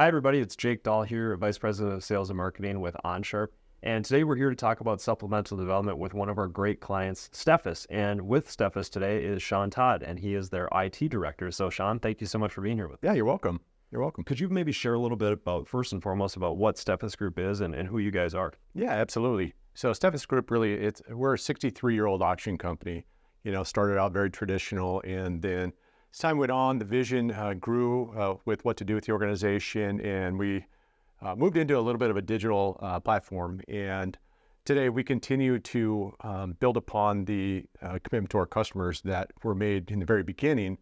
Hi, everybody. It's Jake Dahl here, Vice President of Sales and Marketing with Onsharp. And today we're here to talk about supplemental development with one of our great clients, Steffes. And with Steffes today is Sean Todd, and he is their IT director. So, Sean, thank you so mumuch for being here with us. Yeah, you're welcome. You're welcome. Could you maybe share a little bit about, first and foremost, about what Steffes Group is and who you guys are? Yeah, absolutely. So Steffes Group really, we're a 63-year-old auction company. Started out very traditional, and then as time went on, the vision grew with what to do with the organization, and we moved into a little bit of a digital platform. And today we continue to build upon the commitment to our customers that were made in the very beginning,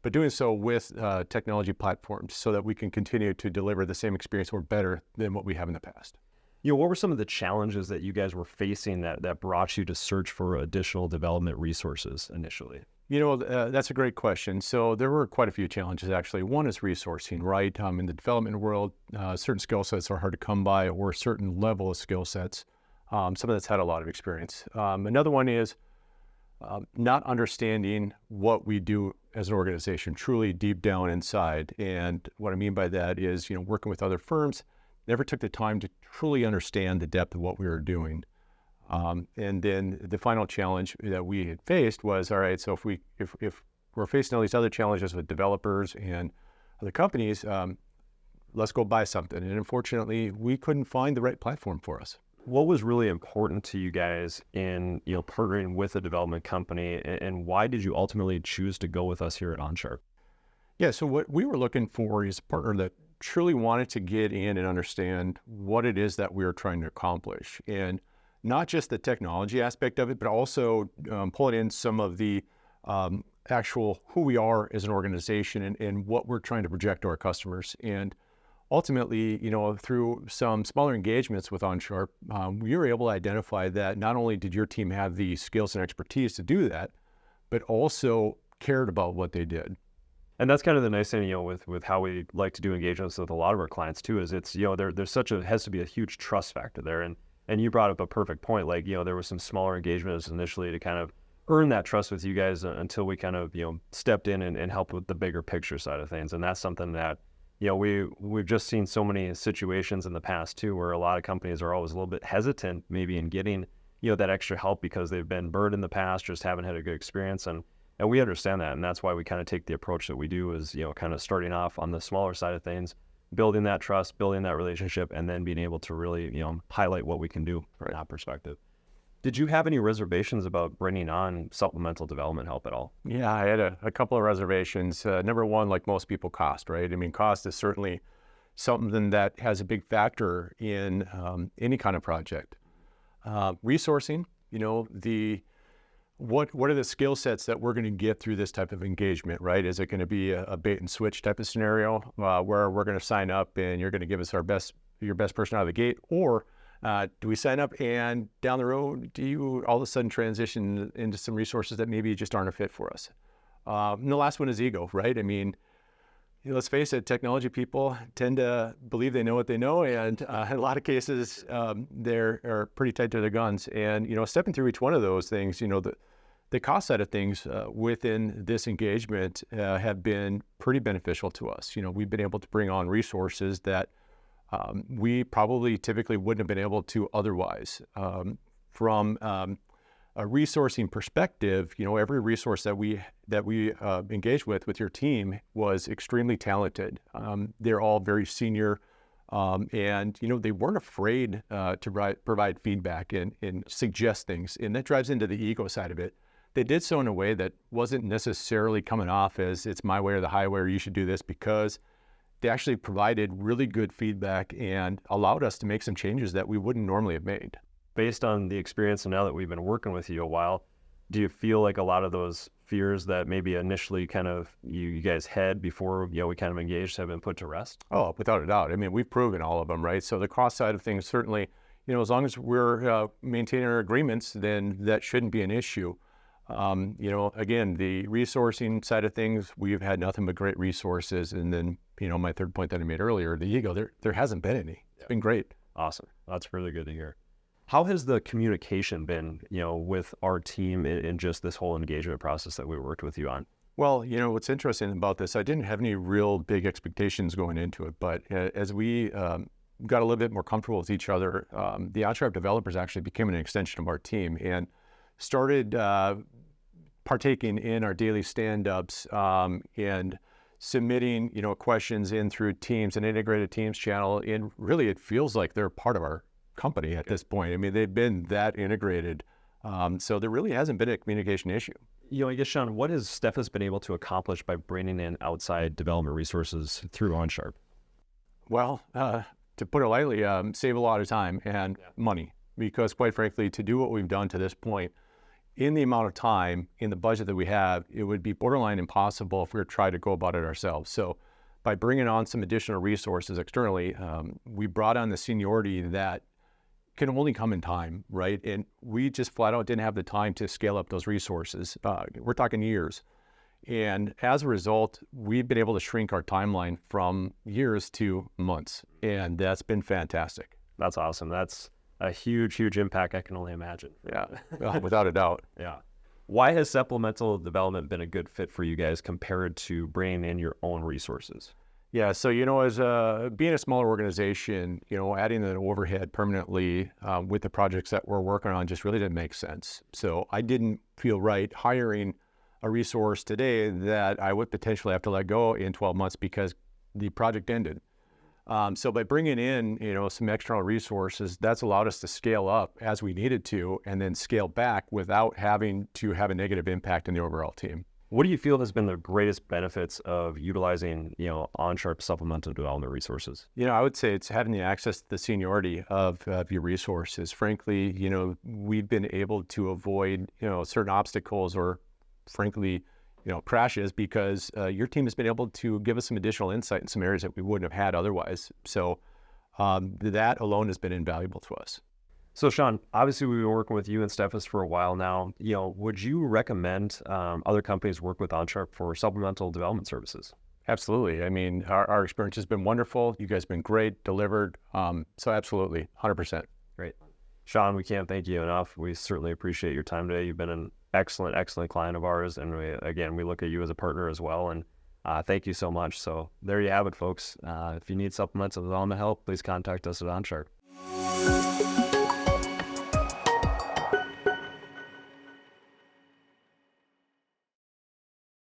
but doing so with technology platforms so that we can continue to deliver the same experience or better than what we have in the past. What were some of the challenges that you guys were facing that brought you to search for additional development resources initially? That's a great question. So there were quite a few challenges, actually. One is resourcing, right? In the development world, certain skill sets are hard to come by, or a certain level of skill sets. Some of that's had a lot of experience. Another one is not understanding what we do as an organization, truly deep down inside. And what I mean by that is, working with other firms, never took the time to truly understand the depth of what we were doing. And then the final challenge that we had faced was, all right, so if we're facing all these other challenges with developers and other companies, let's go buy something. And unfortunately, we couldn't find the right platform for us. What was really important to you guys in partnering with a development company, and why did you ultimately choose to go with us here at Onsharp? Yeah, so what we were looking for is a partner that truly wanted to get in and understand what it is that we were trying to accomplish. And not just the technology aspect of it, but also pulling in some of the actual who we are as an organization and what we're trying to project to our customers. And ultimately, through some smaller engagements with Onsharp, we were able to identify that not only did your team have the skills and expertise to do that, but also cared about what they did. And that's kind of the nice thing, with how we like to do engagements with a lot of our clients too, is it's, has to be a huge trust factor there. And you brought up a perfect point. Like, there was some smaller engagements initially to kind of earn that trust with you guys until we kind of, stepped in and helped with the bigger picture side of things. And that's something that, we've just seen so many situations in the past too, where a lot of companies are always a little bit hesitant maybe in getting, that extra help because they've been burned in the past, just haven't had a good experience. And we understand that. And that's why we kind of take the approach that we do is, kind of starting off on the smaller side of things, building that trust, building that relationship, and then being able to really, highlight what we can do from that perspective. Did you have any reservations about bringing on supplemental development help at all? Yeah, I had a couple of reservations. Number one, like most people, cost, right? I mean, cost is certainly something that has a big factor in any kind of project. Resourcing, what are the skill sets that we're going to get through this type of engagement, right? Is it going to be a bait and switch type of scenario where we're going to sign up and you're going to give us your best person out of the gate? Or do we sign up and down the road, do you all of a sudden transition into some resources that maybe just aren't a fit for us? And the last one is ego, right? I mean, let's face it, technology people tend to believe they know what they know. And in a lot of cases, they're pretty tight to their guns. And, stepping through each one of those things, the cost side of things within this engagement have been pretty beneficial to us. We've been able to bring on resources that we probably typically wouldn't have been able to otherwise. From a resourcing perspective, every resource that we engaged with your team was extremely talented. They're all very senior, and they weren't afraid to provide feedback and suggest things, and that drives into the ego side of it. They did so in a way that wasn't necessarily coming off as it's my way or the highway or you should do this, because they actually provided really good feedback and allowed us to make some changes that we wouldn't normally have made. Based on the experience and now that we've been working with you a while, do you feel like a lot of those fears that maybe initially kind of you guys had before we kind of engaged have been put to rest? Oh, without a doubt. I mean, we've proven all of them, right? So the cost side of things, certainly, as long as we're maintaining our agreements, then that shouldn't be an issue. Again, the resourcing side of things, we've had nothing but great resources. And then, my third point that I made earlier, the ego, there hasn't been any. It's been great. Awesome. That's really good to hear. How has the communication been, with our team in just this whole engagement process that we worked with you on? Well, what's interesting about this, I didn't have any real big expectations going into it, but as we got a little bit more comfortable with each other, the Onsharp developers actually became an extension of our team and started partaking in our daily stand-ups and submitting, questions in through Teams, an integrated Teams channel. And really, it feels like they're part of our company at this point. I mean, they've been that integrated. So there really hasn't been a communication issue. I guess, Sean, what has Steffes been able to accomplish by bringing in outside development resources through Onsharp? Well, to put it lightly, save a lot of time and money, because quite frankly, to do what we've done to this point, in the amount of time, in the budget that we have, it would be borderline impossible if we were to try to go about it ourselves. So by bringing on some additional resources externally, we brought on the seniority that can only come in time, right? And we just flat out didn't have the time to scale up those resources. We're talking years. And as a result, we've been able to shrink our timeline from years to months. And that's been fantastic. That's awesome. That's a huge, huge impact, I can only imagine. Yeah, without a doubt. Yeah. Why has supplemental development been a good fit for you guys compared to bringing in your own resources? Yeah, so, as being a smaller organization, adding an overhead permanently with the projects that we're working on just really didn't make sense. So I didn't feel right hiring a resource today that I would potentially have to let go in 12 months because the project ended. So by bringing in, some external resources, that's allowed us to scale up as we needed to and then scale back without having to have a negative impact on the overall team. What do you feel has been the greatest benefits of utilizing, Onsharp supplemental development resources? I would say it's having the access to the seniority of your resources. Frankly, we've been able to avoid, certain obstacles or frankly, crashes because your team has been able to give us some additional insight in some areas that we wouldn't have had otherwise. So that alone has been invaluable to us. So, Sean, obviously we've been working with you and Steffes for a while now. Would you recommend other companies work with Onsharp for supplemental development services? Absolutely. I mean, our experience has been wonderful. You guys have been great, delivered. So absolutely, 100%. Great. Sean, we can't thank you enough. We certainly appreciate your time today. You've been an excellent, excellent client of ours. And we look at you as a partner as well. And thank you so much. So there you have it, folks. If you need supplemental development help, please contact us at Onsharp.